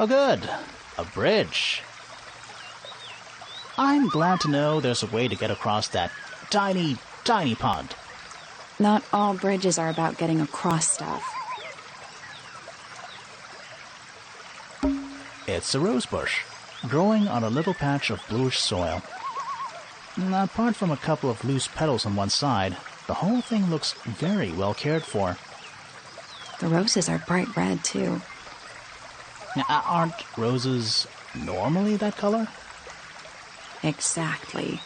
Oh good, a bridge. I'm glad to know there's a way to get across that tiny, tiny pond. Not all bridges are about getting across stuff. It's a rose bush, growing on a little patch of bluish soil. Apart from a couple of loose petals on one side, the whole thing looks very well cared for. The roses are bright red, too. Now, aren't roses normally that color? Exactly.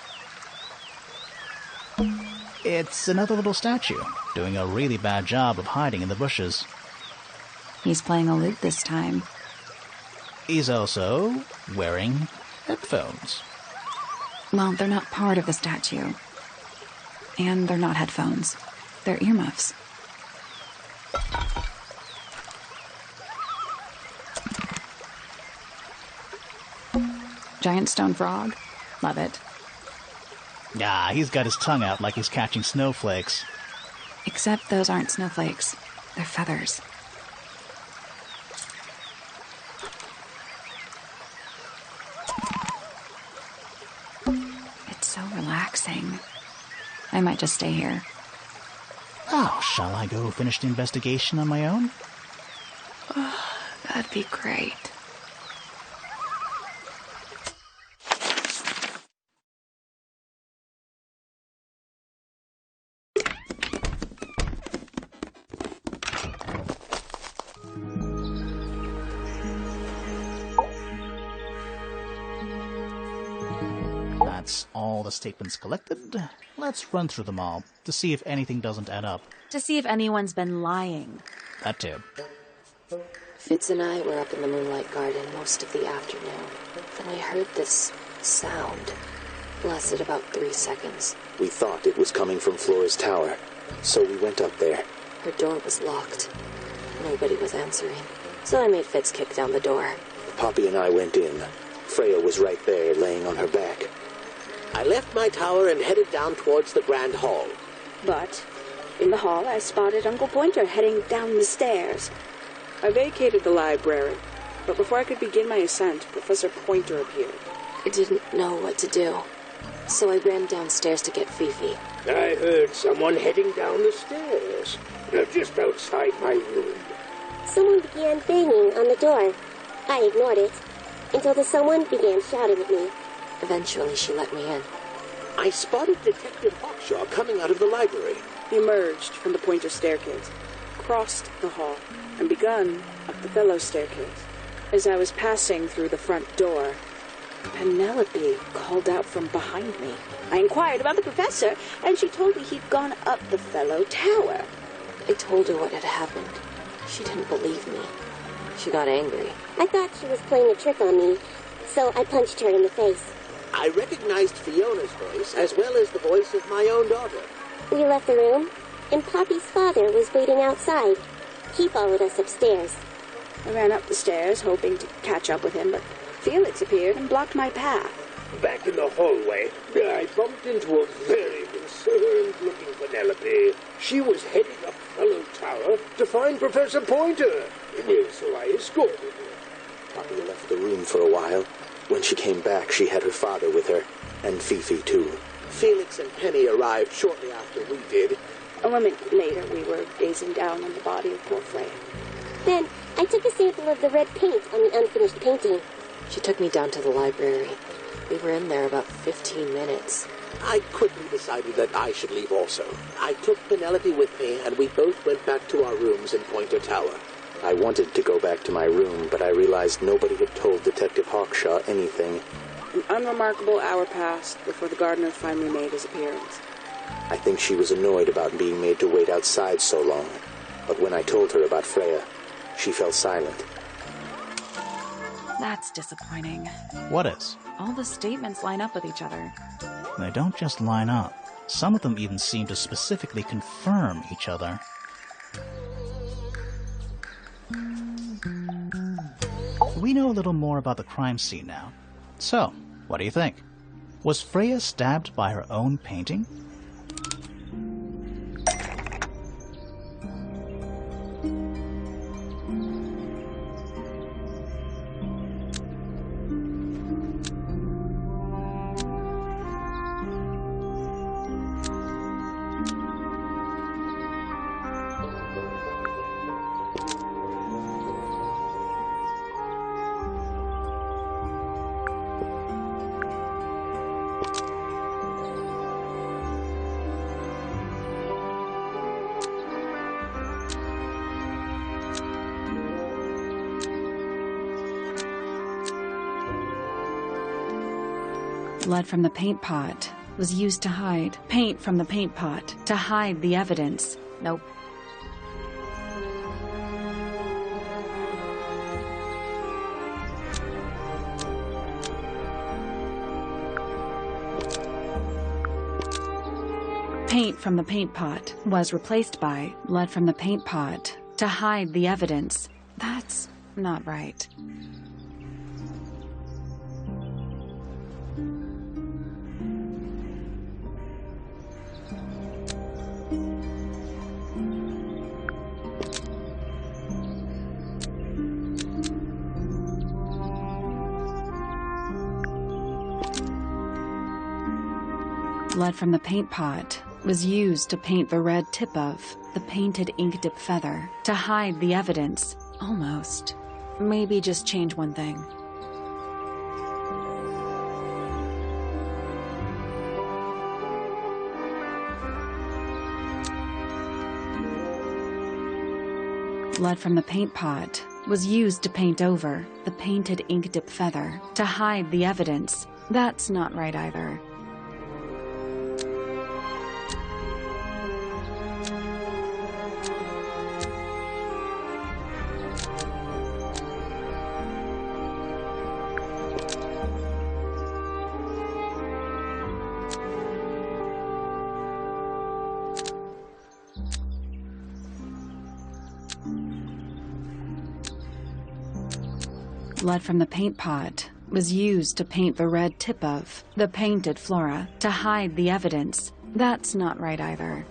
It's another little statue, doing a really bad job of hiding in the bushes. He's playing a lute this time. He's also wearing headphones. Well, they're not part of the statue. And they're not headphones. They're earmuffs. Giant stone frog. Love it. Ah, he's got his tongue out like he's catching snowflakes. Except those aren't snowflakes. They're feathers. It's so relaxing. I might just stay here. Oh, shall I go finish the investigation on my own? Oh, that'd be great. That's all the statements collected. Let's run through them all to see if anything doesn't add up. To see if anyone's been lying. That too. Fitz and I were up in the Moonlight Garden most of the afternoon. Then we heard this sound. Lasted about 3 seconds. We thought it was coming from Flora's tower, so we went up there. Her door was locked. Nobody was answering. So I made Fitz kick down the door. Poppy and I went in. Freya was right there, laying on her back. I left my tower and headed down towards the Grand Hall. But in the hall, I spotted Uncle Pointer heading down the stairs. I vacated the library, but before I could begin my ascent, Professor Pointer appeared. I didn't know what to do, so I ran downstairs to get Fifi. I heard someone heading down the stairs, just outside my room. Someone began banging on the door. I ignored it, until the someone began shouting at me. Eventually, she let me in. I spotted Detective Hawkshaw coming out of the library. He emerged from the Pointer staircase, crossed the hall, and begun up the fellow staircase. As I was passing through the front door, Penelope called out from behind me. I inquired about the professor, and she told me he'd gone up the fellow tower. I told her what had happened. She didn't believe me. She got angry. I thought she was playing a trick on me, so I punched her in the face. I recognized Fiona's voice as well as the voice of my own daughter. We left the room, and Poppy's father was waiting outside. He followed us upstairs. I ran up the stairs, hoping to catch up with him, but Felix appeared and blocked my path. Back in the hallway, I bumped into a very concerned-looking Penelope. She was heading up Fellow Tower to find Professor Pointer, so I escorted her. Poppy left the room for a while. When she came back, she had her father with her, and Fifi, too. Felix and Penny arrived shortly after we did. A moment later, we were gazing down on the body of poor Freya. Then, I took a sample of the red paint on the unfinished painting. She took me down to the library. We were in there about 15 minutes. I quickly decided that I should leave also. I took Penelope with me, and we both went back to our rooms in Pointer Tower. I wanted to go back to my room, but I realized nobody had told Detective Hawkshaw anything. An unremarkable hour passed before the gardener finally made his appearance. I think she was annoyed about being made to wait outside so long. But when I told her about Freya, she fell silent. That's disappointing. What is? All the statements line up with each other. They don't just line up. Some of them even seem to specifically confirm each other. We know a little more about the crime scene now. So, what do you think? Was Freya stabbed by her own painting? Blood from the paint pot was used to hide paint from the paint pot to hide the evidence. Nope. Paint from the paint pot was replaced by blood from the paint pot to hide the evidence. That's not right. Blood from the paint pot was used to paint the red tip of the painted ink dip feather to hide the evidence. Almost. Maybe just change one thing. Blood from the paint pot was used to paint over the painted ink dip feather to hide the evidence. That's not right either. Blood from the paint pot was used to paint the red tip of the painted flora to hide the evidence. That's not right either.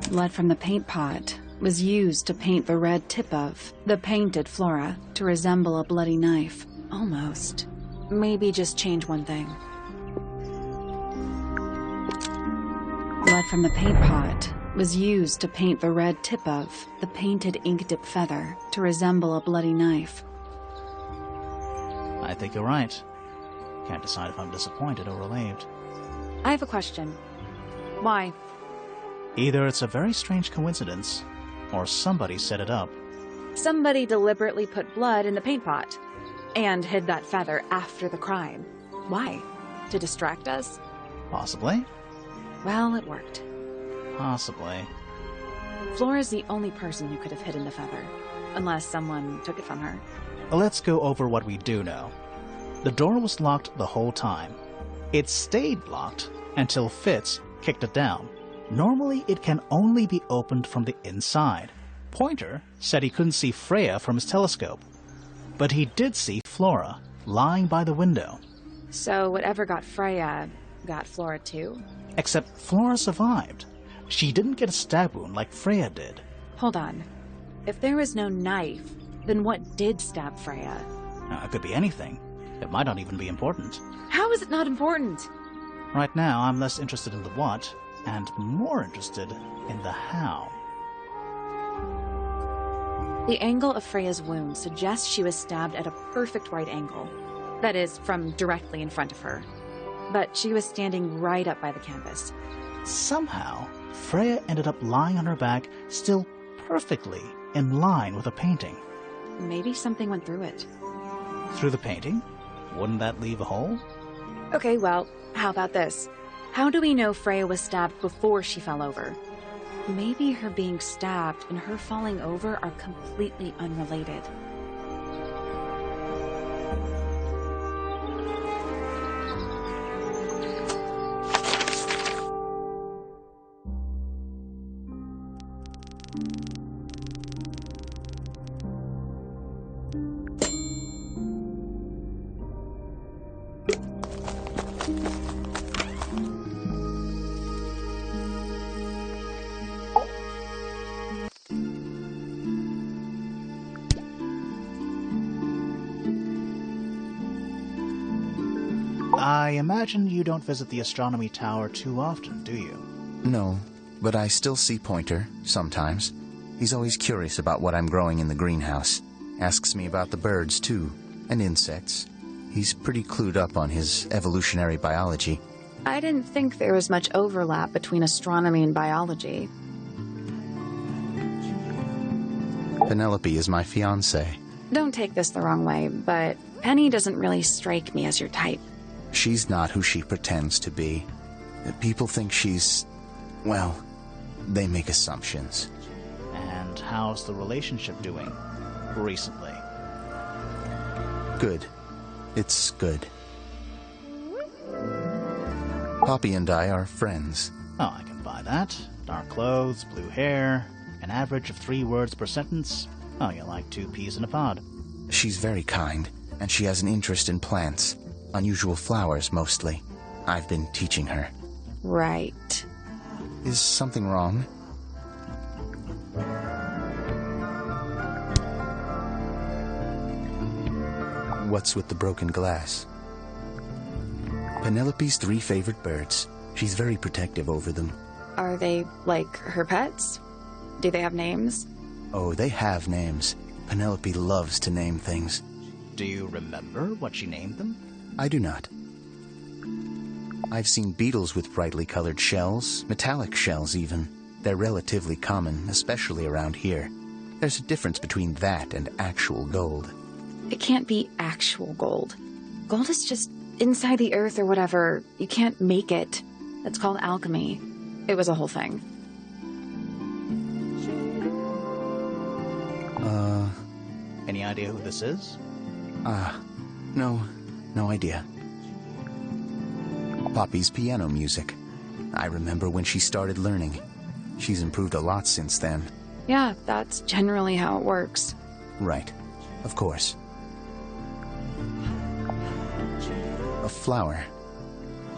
Blood from the paint pot was used to paint the red tip of the painted flora to resemble a bloody knife. Almost. Maybe just change one thing. Blood from the paint pot was used to paint the red tip of the painted ink dip feather to resemble a bloody knife. I think you're right. Can't decide if I'm disappointed or relieved. I have a question. Why? Either it's a very strange coincidence, or somebody set it up. Somebody deliberately put blood in the paint pot and hid that feather after the crime. Why? To distract us? Possibly. Well, it worked. Possibly. Flora's the only person who could have hidden the feather, unless someone took it from her. Let's go over what we do know. The door was locked the whole time. It stayed locked until Fitz kicked it down. Normally, it can only be opened from the inside. Pointer said he couldn't see Freya from his telescope, but he did see Flora lying by the window. So whatever got Freya got Flora too? Except Flora survived. She didn't get a stab wound like Freya did. Hold on. If there was no knife, then what did stab Freya? It could be anything. It might not even be important. How is it not important? Right now, I'm less interested in the what, and more interested in the how. The angle of Freya's wound suggests she was stabbed at a perfect right angle. That is, from directly in front of her. But she was standing right up by the canvas. Somehow, Freya ended up lying on her back, still perfectly in line with a painting. Maybe something went through it. Through the painting? Wouldn't that leave a hole? Okay, well, how about this? How do we know Freya was stabbed before she fell over? Maybe her being stabbed and her falling over are completely unrelated. I imagine you don't visit the astronomy tower too often, do you? No, but I still see Pointer, sometimes. He's always curious about what I'm growing in the greenhouse. Asks me about the birds, too, and insects. He's pretty clued up on his evolutionary biology. I didn't think there was much overlap between astronomy and biology. Penelope is my fiancée. Don't take this the wrong way, but Penny doesn't really strike me as your type. She's not who she pretends to be. People think she's... well, they make assumptions. And how's the relationship doing recently? Good. It's good. Poppy and I are friends. Oh, I can buy that. Dark clothes, blue hair, an average of 3 words per sentence. Oh, you're like 2 peas in a pod. She's very kind, and she has an interest in plants. Unusual flowers, mostly. I've been teaching her. Right. Is something wrong? What's with the broken glass? Penelope's 3 favorite birds. She's very protective over them. Are they, like, her pets? Do they have names? Oh, they have names. Penelope loves to name things. Do you remember what she named them? I do not. I've seen beetles with brightly colored shells, metallic shells even. They're relatively common, especially around here. There's a difference between that and actual gold. It can't be actual gold. Gold is just inside the earth or whatever. You can't make it. It's called alchemy. It was a whole thing. Any idea who this is? No idea. Poppy's piano music. I remember when she started learning. She's improved a lot since then. Yeah, that's generally how it works. Right. Of course. A flower.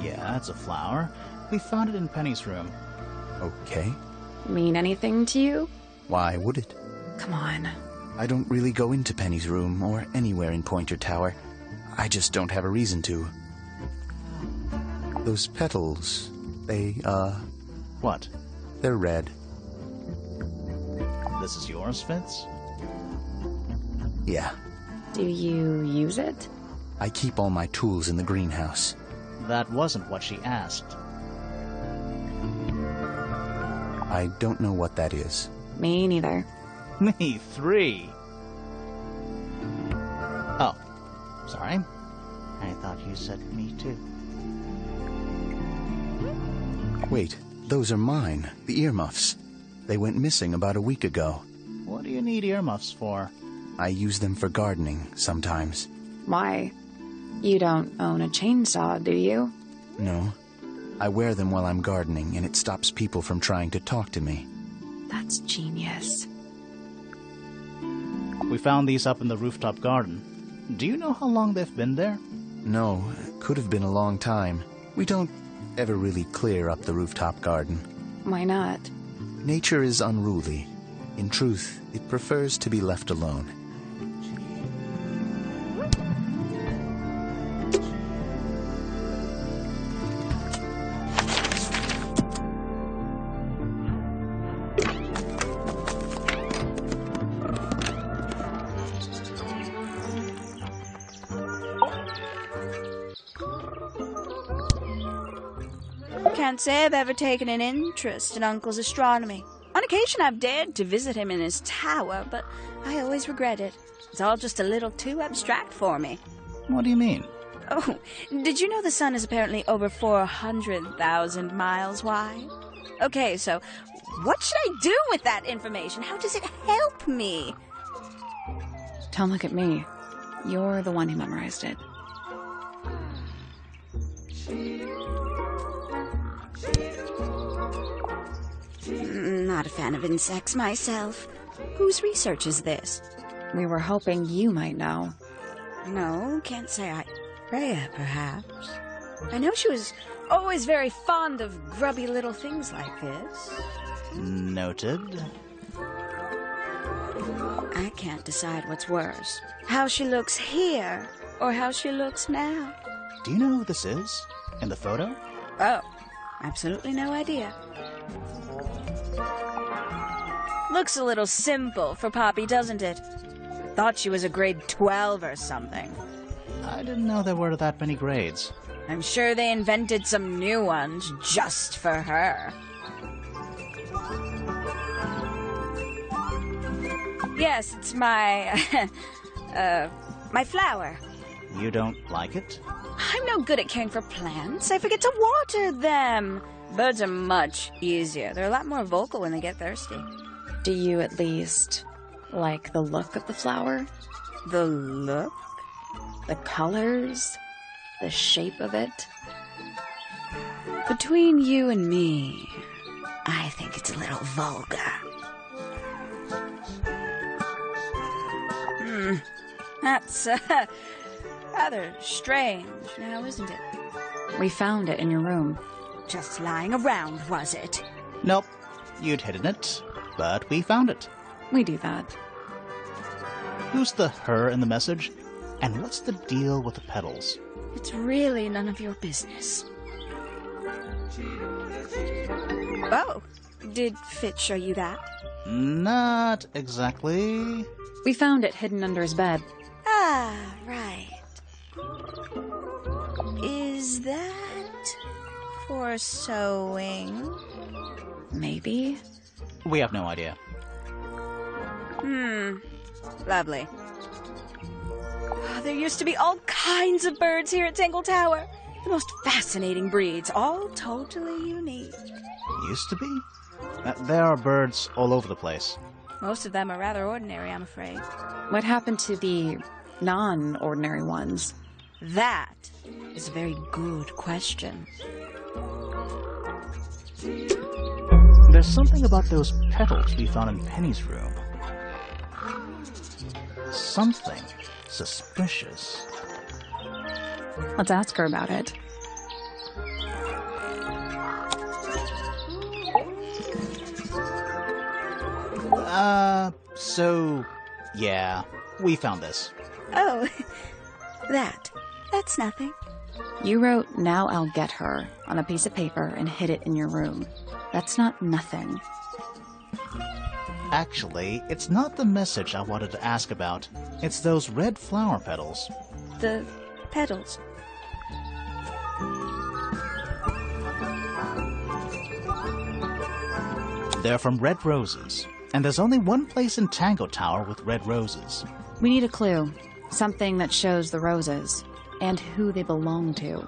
Yeah, it's a flower. We found it in Penny's room. Okay. Mean anything to you? Why would it? Come on. I don't really go into Penny's room or anywhere in Pointer Tower. I just don't have a reason to. Those petals, they, What? they're red. This is yours, Fitz? Yeah. Do you use it? I keep all my tools in the greenhouse. That wasn't what she asked. I don't know what that is. Me neither. Me 3. Oh, sorry. I thought you said me too. Wait, those are mine, the earmuffs. They went missing about a week ago. What do you need earmuffs for? I use them for gardening sometimes. Why? You don't own a chainsaw, do you? No. I wear them while I'm gardening, and it stops people from trying to talk to me. That's genius. We found these up in the rooftop garden. Do you know how long they've been there? No, it could have been a long time. We don't ever really clear up the rooftop garden. Why not? Nature is unruly. In truth, it prefers to be left alone. Can't say I've ever taken an interest in Uncle's astronomy. On occasion I've dared to visit him in his tower, but I always regret it. It's all just a little too abstract for me. What do you mean? Oh, did you know the sun is apparently over 400,000 miles wide? Okay, so what should I do with that information? How does it help me? Don't look at me. You're the one who memorized it. Not a fan of insects myself. Whose research is this? We were hoping you might know. No, can't say I... Freya, perhaps. I know she was always very fond of grubby little things like this. Noted. I can't decide what's worse. How she looks here, or how she looks now. Do you know who this is? In the photo? Oh, absolutely no idea. Looks a little simple for Poppy, doesn't it? Thought she was a grade 12 or something. I didn't know there were that many grades. I'm sure they invented some new ones just for her. Yes, it's my... my flower. You don't like it? I'm no good at caring for plants. I forget to water them. Birds are much easier. They're a lot more vocal when they get thirsty. Do you at least like the look of the flower? The look? The colors? The shape of it? Between you and me, I think it's a little vulgar. That's rather strange now, isn't it? we found it in your room. Just lying around, was it? Nope. You'd hidden it, but we found it. We do that. Who's the her in the message? And what's the deal with the petals? It's really none of your business. Oh, did Fitz show you that? Not exactly. We found it hidden under his bed. Ah, right. Is that for sewing? Maybe. We have no idea. Lovely. Oh, there used to be all kinds of birds here at Tangle Tower. The most fascinating breeds, all totally unique. Used to be? There are birds all over the place. Most of them are rather ordinary, I'm afraid. What happened to the non-ordinary ones? That is a very good question. There's something about those petals we found in Penny's room. Something suspicious. Let's ask her about it. Yeah, we found this. Oh, that's nothing. You wrote, "Now I'll get her," on a piece of paper and hid it in your room. That's not nothing. Actually, it's not the message I wanted to ask about. It's those red flower petals. The petals. They're from red roses, and there's only one place in Tangle Tower with red roses. We need a clue. Something that shows the roses, and who they belong to.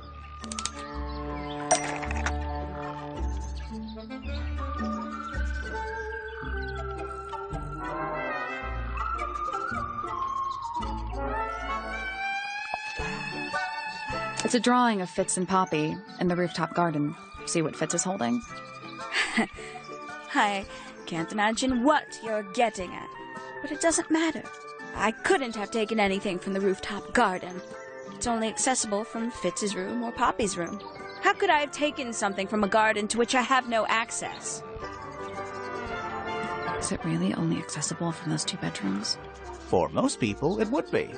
It's a drawing of Fitz and Poppy in the rooftop garden. See what Fitz is holding? I can't imagine what you're getting at, but it doesn't matter. I couldn't have taken anything from the rooftop garden. It's only accessible from Fitz's room or Poppy's room. How could I have taken something from a garden to which I have no access? Is it really only accessible from those 2 bedrooms? For most people, it would be.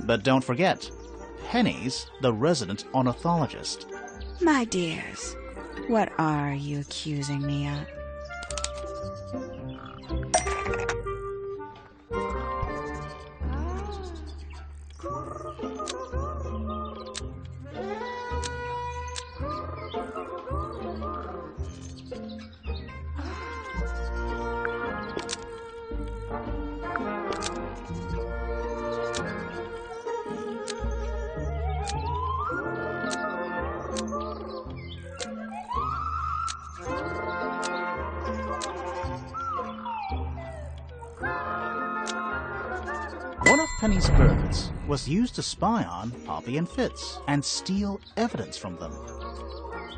But don't forget, Penny's the resident ornithologist. My dears, what are you accusing me of? One of Penny's birds was used to spy on Poppy and Fitz and steal evidence from them.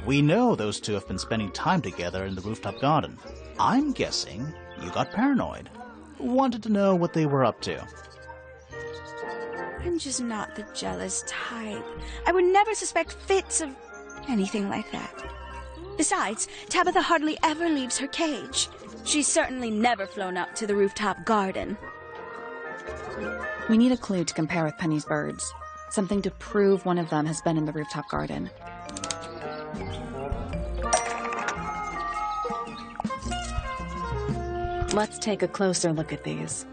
We know those 2 have been spending time together in the rooftop garden. I'm guessing you got paranoid. Wanted to know what they were up to. I'm just not the jealous type. I would never suspect Fitz of anything like that. Besides, Tabitha hardly ever leaves her cage. She's certainly never flown up to the rooftop garden. We need a clue to compare with Penny's birds. Something to prove one of them has been in the rooftop garden. Let's take a closer look at these.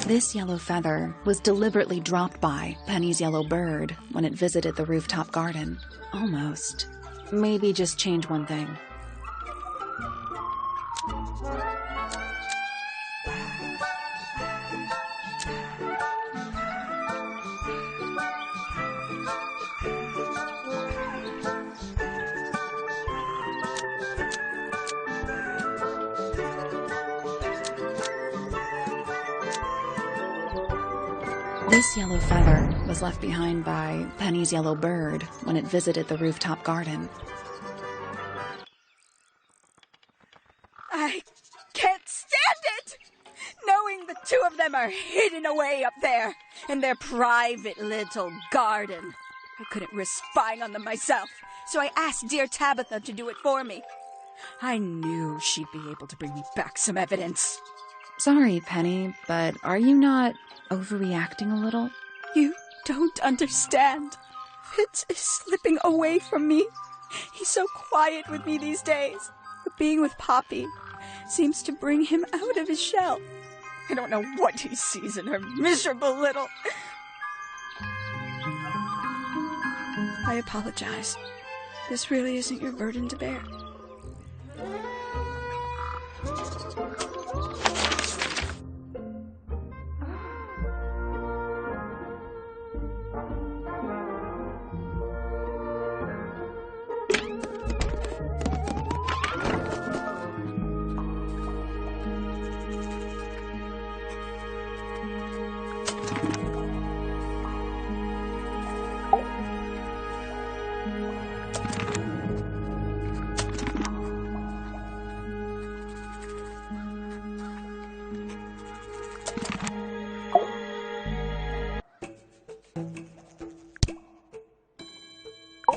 This yellow feather was deliberately dropped by Penny's yellow bird when it visited the rooftop garden. Almost. Maybe just change one thing. This yellow feather was left behind by Penny's yellow bird when it visited the rooftop garden. I can't stand it! Knowing the 2 of them are hidden away up there in their private little garden. I couldn't risk spying on them myself, so I asked dear Tabitha to do it for me. I knew she'd be able to bring me back some evidence. Sorry, Penny, but are you not overreacting a little? You don't understand. Fitz is slipping away from me. He's so quiet with me these days. But being with Poppy seems to bring him out of his shell. I don't know what he sees in her miserable little... I apologize. This really isn't your burden to bear.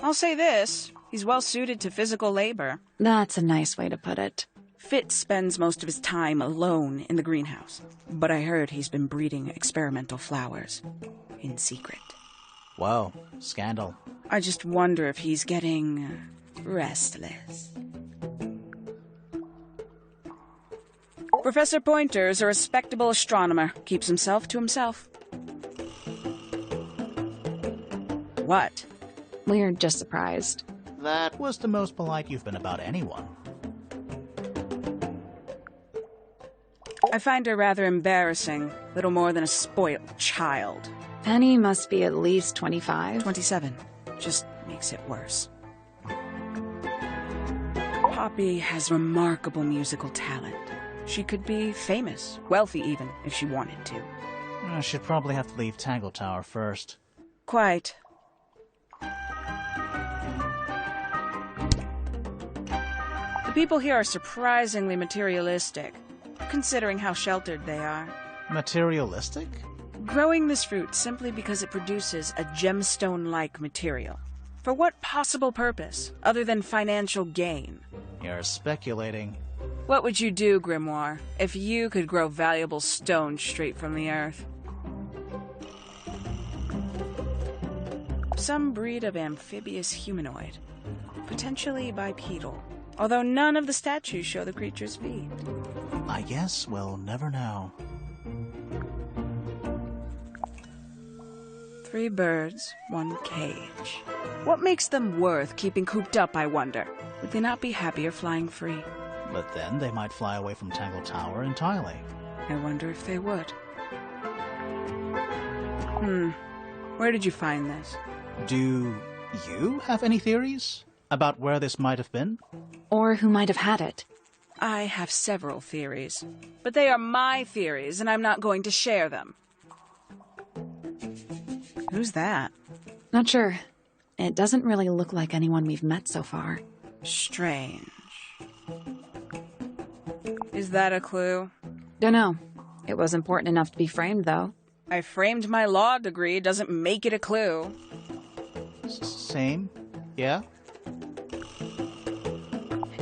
I'll say this, he's well suited to physical labor. That's a nice way to put it. Fitz spends most of his time alone in the greenhouse, but I heard he's been breeding experimental flowers in secret. Whoa, scandal. I just wonder if he's getting restless. Professor Pointer's a respectable astronomer, keeps himself to himself. What? We're just surprised. That was the most polite you've been about anyone. I find her rather embarrassing, little more than a spoiled child. Penny must be at least 25. 27. Just makes it worse. Poppy has remarkable musical talent. She could be famous, wealthy even, if she wanted to. She'd probably have to leave Tangle Tower first. Quite. The people here are surprisingly materialistic, considering how sheltered they are. Materialistic? Growing this fruit simply because it produces a gemstone-like material. For what possible purpose, other than financial gain? You're speculating. What would you do, Grimoire, if you could grow valuable stone straight from the earth? Some breed of amphibious humanoid, potentially bipedal, although none of the statues show the creature's feet. I guess we'll never know. 3 birds, 1 cage. What makes them worth keeping cooped up, I wonder? Would they not be happier flying free? But then they might fly away from Tangle Tower entirely. I wonder if they would. Where did you find this? Do you have any theories about where this might have been? Or who might have had it? I have several theories, but they are my theories, and I'm not going to share them. Who's that? Not sure. It doesn't really look like anyone we've met so far. Strange. Is that a clue? Dunno. It was important enough to be framed, though. I framed my law degree, doesn't make it a clue. Same? Yeah?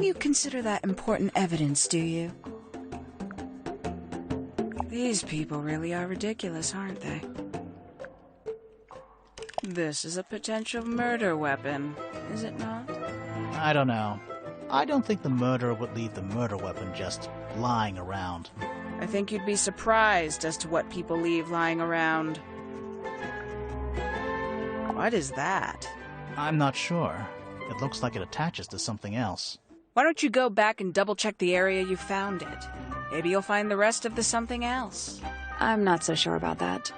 You consider that important evidence, do you? These people really are ridiculous, aren't they? This is a potential murder weapon, is it not? I don't know. I don't think the murderer would leave the murder weapon just lying around. I think you'd be surprised as to what people leave lying around. What is that? I'm not sure. It looks like it attaches to something else. Why don't you go back and double-check the area you found it? Maybe you'll find the rest of the something else. I'm not so sure about that.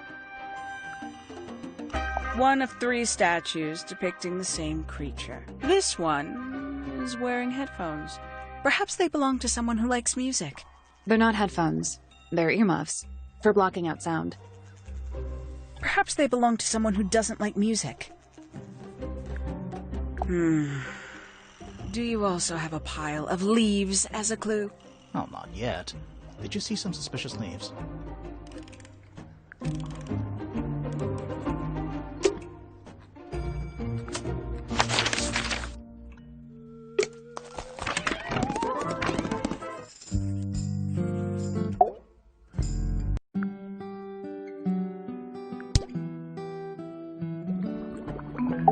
1 of 3 statues depicting the same creature. This one is wearing headphones. Perhaps they belong to someone who likes music. They're not headphones. They're earmuffs. For blocking out sound. Perhaps they belong to someone who doesn't like music. Do you also have a pile of leaves as a clue? Oh, not yet. Did you see some suspicious leaves?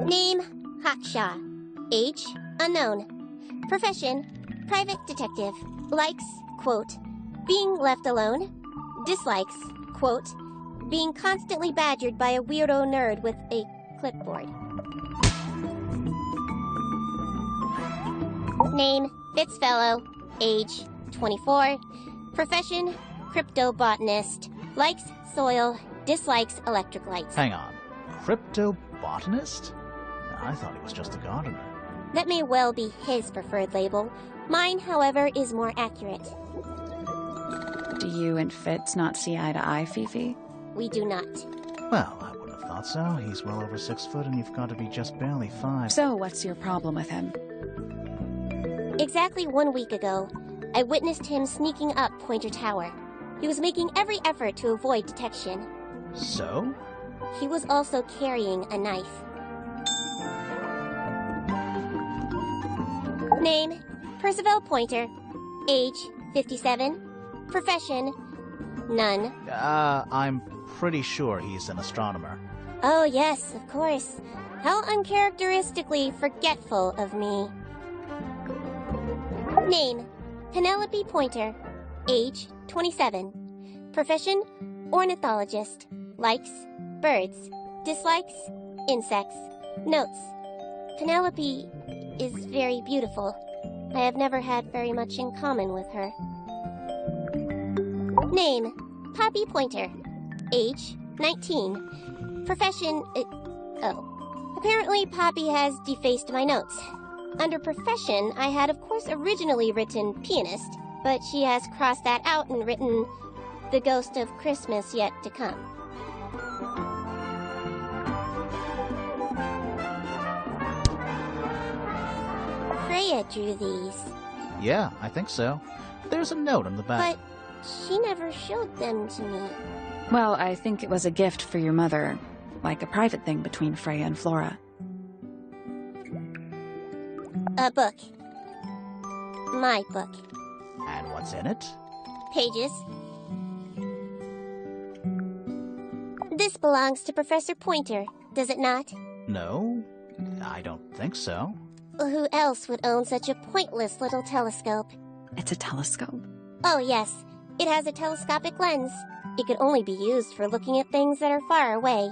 Name, Haksha. Age, unknown. Profession, private detective. Likes, quote, being left alone. Dislikes, quote, being constantly badgered by a weirdo nerd with a clipboard. Name, Fitzfellow. Age, 24. Profession, cryptobotanist. Likes, soil. Dislikes, electric lights. Hang on. Cryptobotanist? I thought he was just a gardener. That may well be his preferred label. Mine, however, is more accurate. Do you and Fitz not see eye to eye, Fifi? We do not. Well, I wouldn't have thought so. He's well over 6 foot and you've got to be just barely 5. So, what's your problem with him? Exactly 1 week ago, I witnessed him sneaking up Pointer Tower. He was making every effort to avoid detection. So? He was also carrying a knife. Name, Percival Pointer. Age, 57. Profession, none. I'm pretty sure he's an astronomer. Oh yes, of course. How uncharacteristically forgetful of me. Name, Penelope Pointer. Age, 27. Profession, ornithologist. Likes, birds. Dislikes, insects. Notes, Penelope is very beautiful. I have never had very much in common with her. Name, Poppy Pointer. Age, 19. Profession, Apparently Poppy has defaced my notes. Under profession, I had of course originally written pianist, but she has crossed that out and written the ghost of Christmas yet to come. Freya drew these. Yeah, I think so. There's a note on the back. But she never showed them to me. Well, I think it was a gift for your mother, like a private thing between Freya and Flora. A book. My book. And what's in it? Pages. This belongs to Professor Pointer, does it not? No, I don't think so. Who else would own such a pointless little telescope? It's a telescope? Oh, yes. It has a telescopic lens. It could only be used for looking at things that are far away.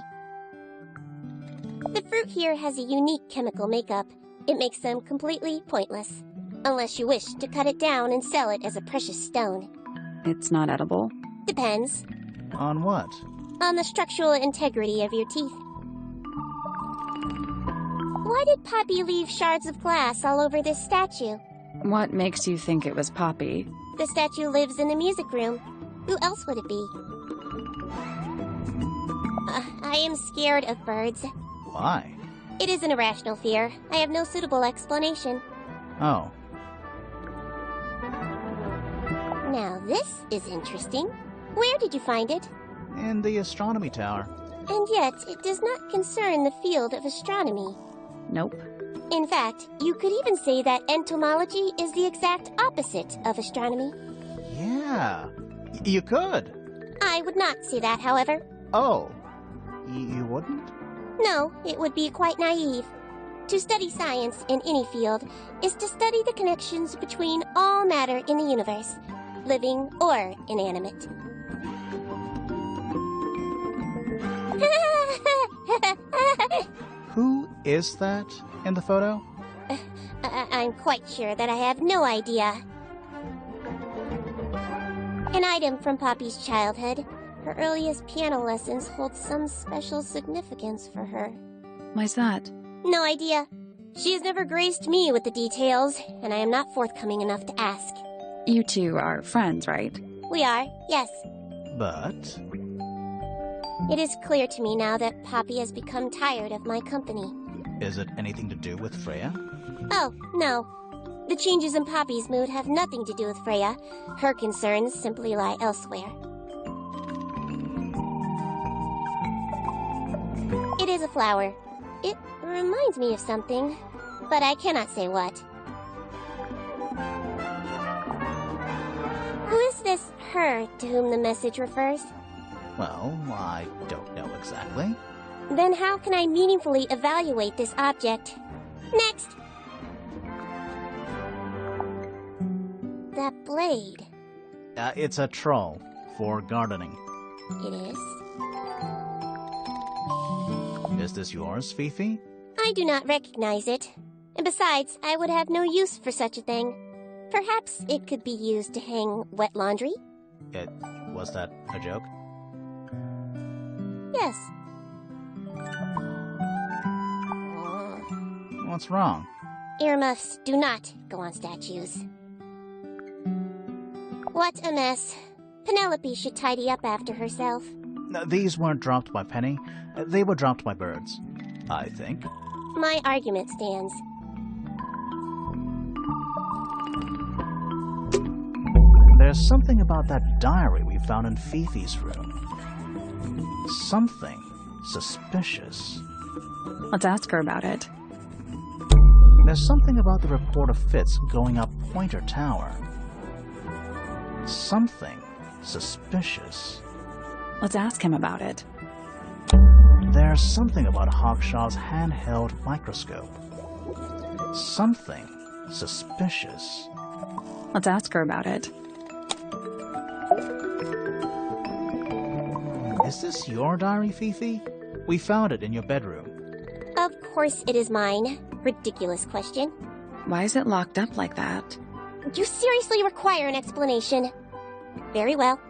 The fruit here has a unique chemical makeup. It makes them completely pointless. Unless you wish to cut it down and sell it as a precious stone. It's not edible? Depends. On what? On the structural integrity of your teeth. Why did Poppy leave shards of glass all over this statue? What makes you think it was Poppy? The statue lives in the music room. Who else would it be? I am scared of birds. Why? It is an irrational fear. I have no suitable explanation. Oh. Now this is interesting. Where did you find it? In the astronomy tower. And yet, it does not concern the field of astronomy. Nope. In fact, you could even say that entomology is the exact opposite of astronomy. Yeah, you could. I would not say that, however. Oh, you wouldn't? No, it would be quite naive. To study science in any field is to study the connections between all matter in the universe, living or inanimate. Who is that in the photo? I'm quite sure that I have no idea. An item from Poppy's childhood. Her earliest piano lessons hold some special significance for her. Why's that? No idea. She has never graced me with the details, and I am not forthcoming enough to ask. You two are friends, right? We are, yes. But... It is clear to me now that Poppy has become tired of my company. Is it anything to do with Freya? Oh, no. The changes in Poppy's mood have nothing to do with Freya. Her concerns simply lie elsewhere. It is a flower. It reminds me of something, but I cannot say what. Who is this her to whom the message refers? Well, I don't know exactly. Then how can I meaningfully evaluate this object? Next! That blade. It's a troll for gardening. It is? Is this yours, Fifi? I do not recognize it. And besides, I would have no use for such a thing. Perhaps it could be used to hang wet laundry? Was that a joke? Yes. What's wrong? Earmuffs do not go on statues. What a mess. Penelope should tidy up after herself. These weren't dropped by Penny. They were dropped by birds, I think. My argument stands. There's something about that diary we found in Fifi's room. Something suspicious. Let's ask her about it. There's something about the report of Fitz going up Pointer Tower. Something suspicious. Let's ask him about it. There's something about Hawkshaw's handheld microscope. Something suspicious. Let's ask her about it. Is this your diary, Fifi? We found it in your bedroom. Of course it is mine. Ridiculous question. Why is it locked up like that? You seriously require an explanation. Very well.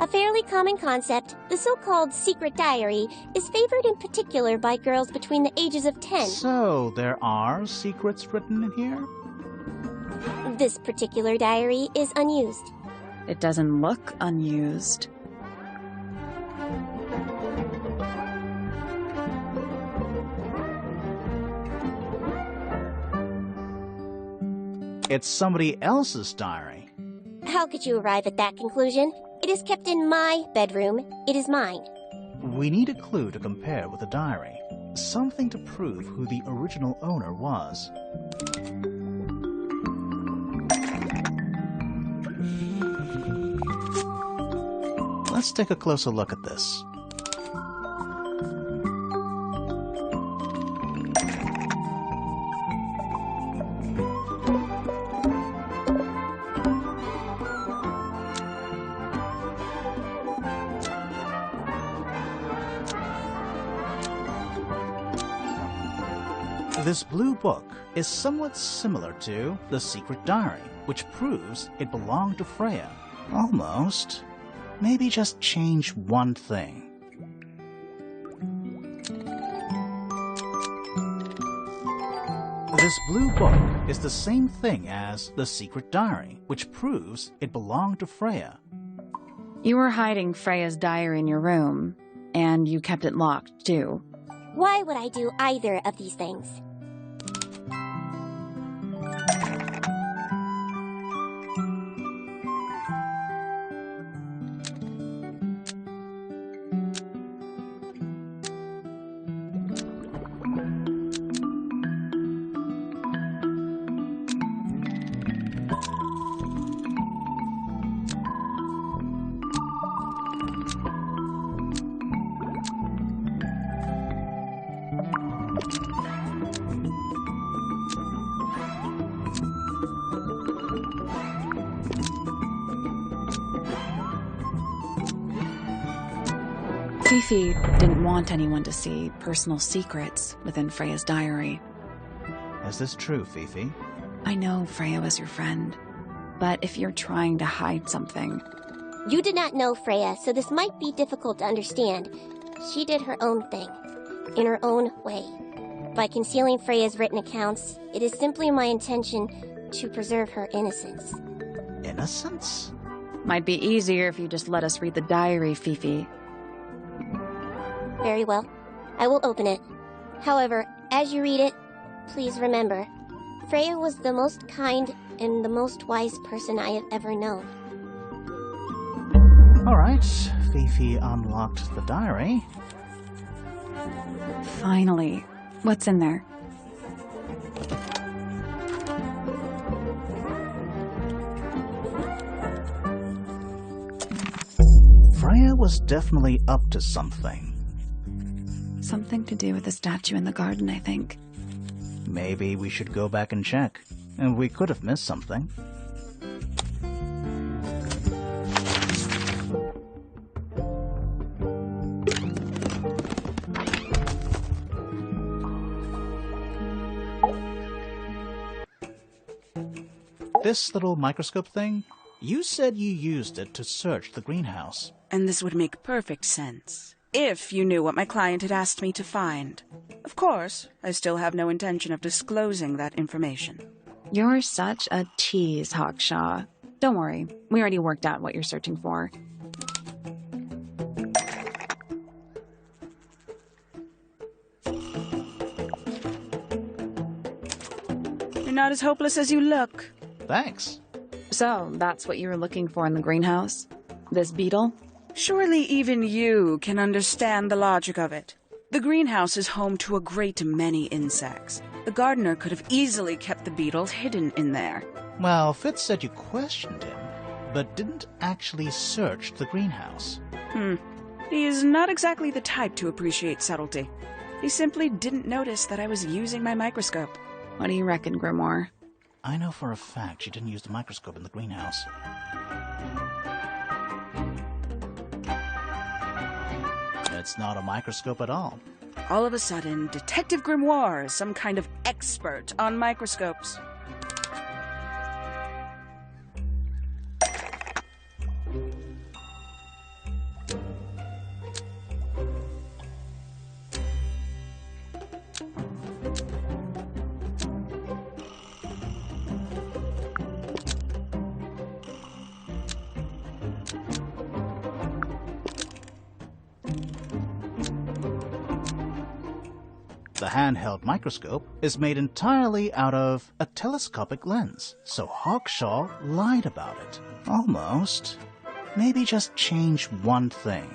A fairly common concept, the so-called secret diary is favored in particular by girls between the ages of 10. So, there are secrets written in here? This particular diary is unused. It doesn't look unused. It's somebody else's diary. How could you arrive at that conclusion? It is kept in my bedroom. It is mine. We need a clue to compare with the diary. Something to prove who the original owner was. Let's take a closer look at this. This blue book is somewhat similar to the secret diary, which proves it belonged to Freya. Almost. Maybe just change one thing. This blue book is the same thing as the secret diary, which proves it belonged to Freya. You were hiding Freya's diary in your room, and you kept it locked, too. Why would I do either of these things? Fifi didn't want anyone to see personal secrets within Freya's diary. Is this true, Fifi? I know Freya was your friend, but if you're trying to hide something... You did not know Freya, so this might be difficult to understand. She did her own thing, in her own way. By concealing Freya's written accounts, it is simply my intention to preserve her innocence. Innocence? Might be easier if you just let us read the diary, Fifi. Very well. I will open it. However, as you read it, please remember, Freya was the most kind and the most wise person I have ever known. Alright, Fifi unlocked the diary. Finally. What's in there? Freya was definitely up to something. Something to do with the statue in the garden, I think. Maybe we should go back and check. And we could have missed something. This little microscope thing, you said you used it to search the greenhouse. And this would make perfect sense, if you knew what my client had asked me to find. Of course, I still have no intention of disclosing that information. You're such a tease, Hawkshaw. Don't worry, we already worked out what you're searching for. You're not as hopeless as you look. Thanks. So, that's what you were looking for in the greenhouse? This beetle? Surely even you can understand the logic of it. The greenhouse is home to a great many insects. The gardener could have easily kept the beetle hidden in there. Well, Fitz said you questioned him, but didn't actually search the greenhouse. He is not exactly the type to appreciate subtlety. He simply didn't notice that I was using my microscope. What do you reckon, Grimoire? I know for a fact she didn't use the microscope in the greenhouse. It's not a microscope at all. All of a sudden, Detective Grimoire is some kind of expert on microscopes. handheld microscope is made entirely out of a telescopic lens, so Hawkshaw lied about it. Almost. Maybe just change one thing.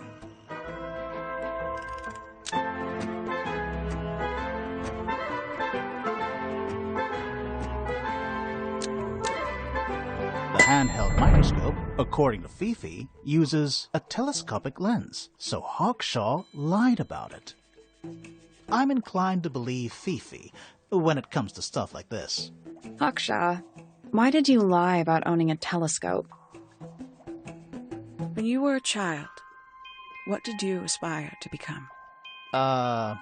The handheld microscope, according to Fifi, uses a telescopic lens, so Hawkshaw lied about it. I'm inclined to believe Fifi when it comes to stuff like this. Hawkshaw, why did you lie about owning a telescope? When you were a child, what did you aspire to become? A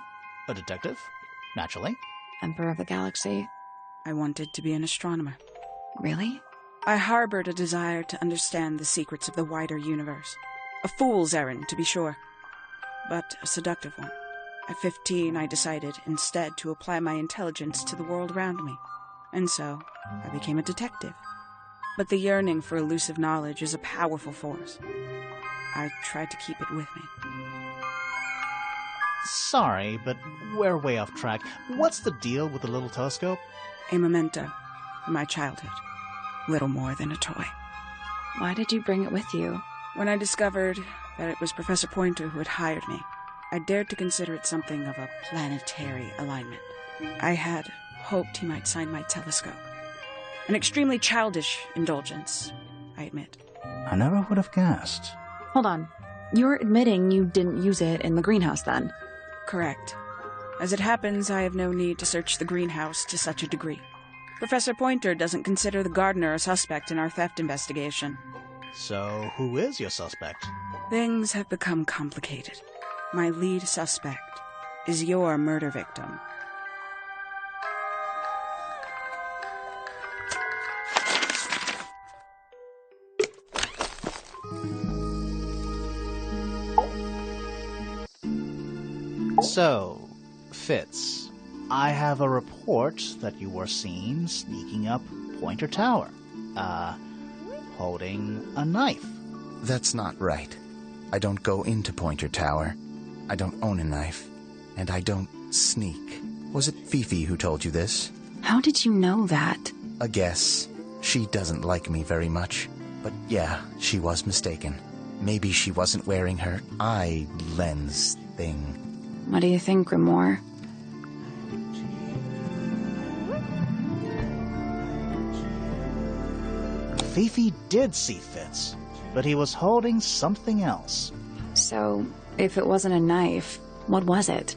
detective? Naturally. Emperor of the Galaxy? I wanted to be an astronomer. Really? I harbored a desire to understand the secrets of the wider universe. A fool's errand, to be sure, but a seductive one. At 15, I decided instead to apply my intelligence to the world around me, and so I became a detective. But the yearning for elusive knowledge is a powerful force. I tried to keep it with me. Sorry, but we're way off track. What's the deal with the little telescope? A memento from my childhood. Little more than a toy. Why did you bring it with you? When I discovered that it was Professor Pointer who had hired me, I dared to consider it something of a planetary alignment. I had hoped he might sign my telescope. An extremely childish indulgence, I admit. I never would have guessed. Hold on. You're admitting you didn't use it in the greenhouse then? Correct. As it happens, I have no need to search the greenhouse to such a degree. Professor Pointer doesn't consider the gardener a suspect in our theft investigation. So, who is your suspect? Things have become complicated. My lead suspect is your murder victim. So, Fitz, I have a report that you were seen sneaking up Pointer Tower. Holding a knife. That's not right. I don't go into Pointer Tower. I don't own a knife. And I don't sneak. Was it Fifi who told you this? How did you know that? A guess. She doesn't like me very much. But yeah, she was mistaken. Maybe she wasn't wearing her eye lens thing. What do you think, Grimoire? Fifi did see Fitz, but he was holding something else. So, if it wasn't a knife, what was it?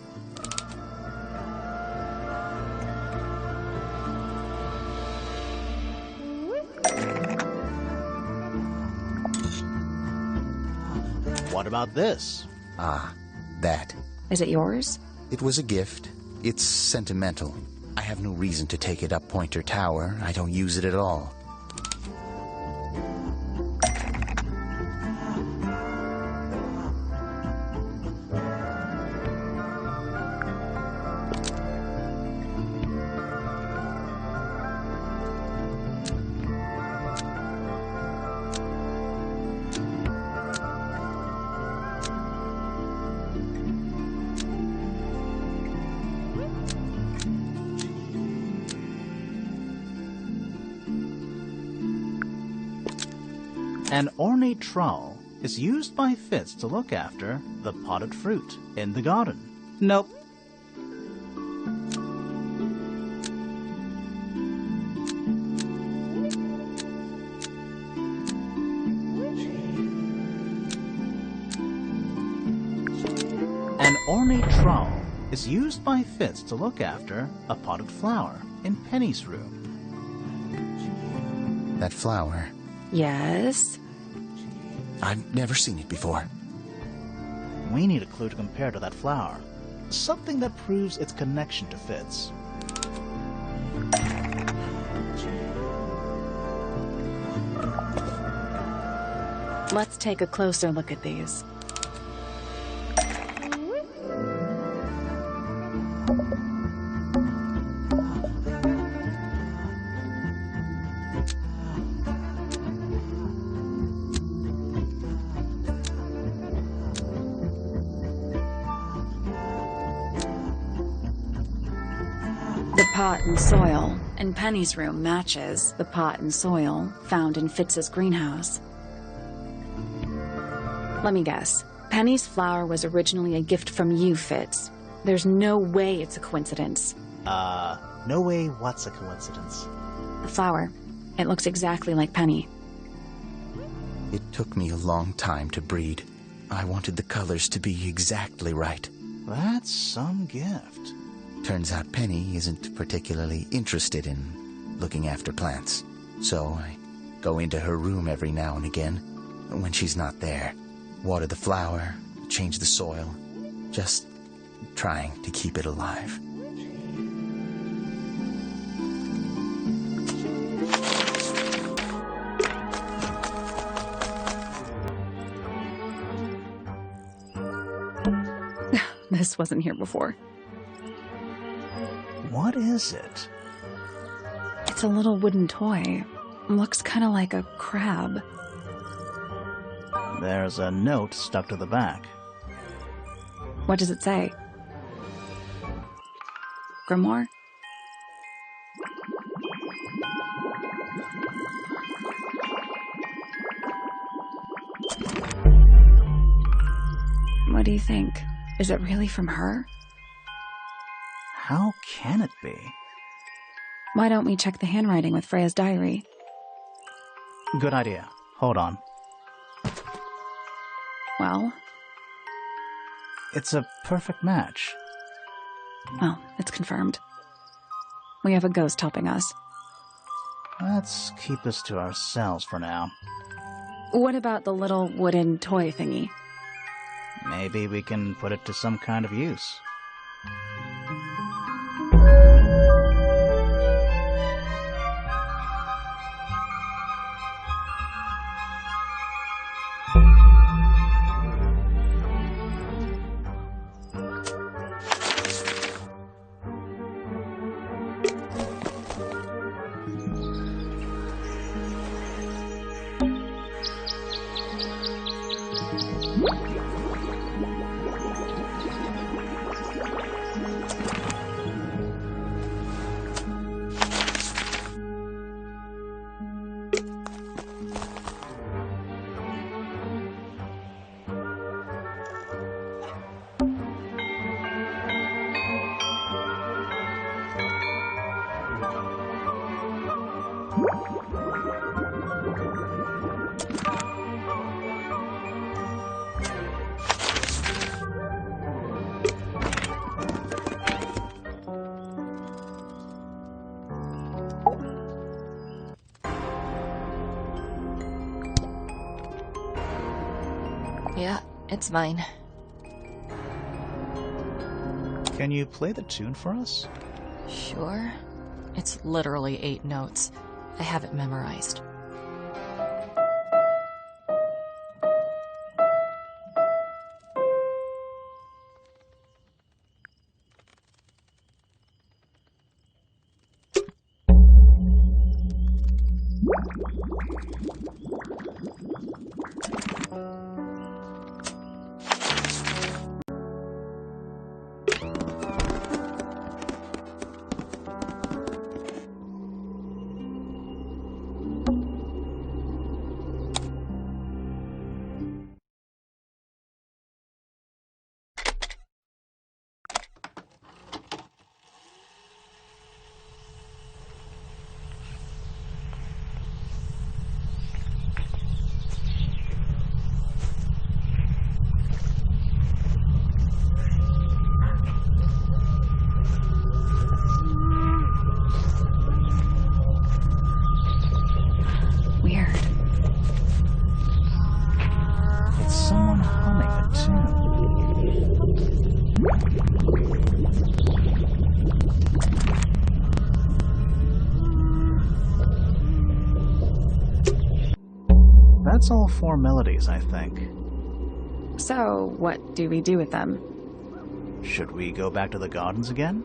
What about this? Ah, that. Is it yours? It was a gift. It's sentimental. I have no reason to take it up Pointer Tower. I don't use it at all. An ornate trowel is used by Fitz to look after the potted fruit in the garden. Nope. An ornate trowel is used by Fitz to look after a potted flower in Penny's room. That flower. Yes? I've never seen it before. We need a clue to compare to that flower. Something that proves its connection to Fitz. Let's take a closer look at these. pot and soil, and Penny's room matches the pot and soil found in Fitz's greenhouse. Let me guess. Penny's flower was originally a gift from you, Fitz. There's no way it's a coincidence. No way what's a coincidence? The flower. It looks exactly like Penny. It took me a long time to breed. I wanted the colors to be exactly right. That's some gift. Turns out Penny isn't particularly interested in looking after plants. So I go into her room every now and again, when she's not there. Water the flower, change the soil, just trying to keep it alive. This wasn't here before. What is it? It's a little wooden toy. Looks kind of like a crab. There's a note stuck to the back. What does it say? Grimoire? What do you think? Is it really from her? How can it be? Why don't we check the handwriting with Freya's diary? Good idea. Hold on. Well? It's a perfect match. Well, it's confirmed. We have a ghost helping us. Let's keep this to ourselves for now. What about the little wooden toy thingy? Maybe we can put it to some kind of use. Yeah, it's mine. Can you play the tune for us? Sure. It's literally 8 notes. I have it memorized. That's all 4 melodies, I think. So, what do we do with them? Should we go back to the gardens again?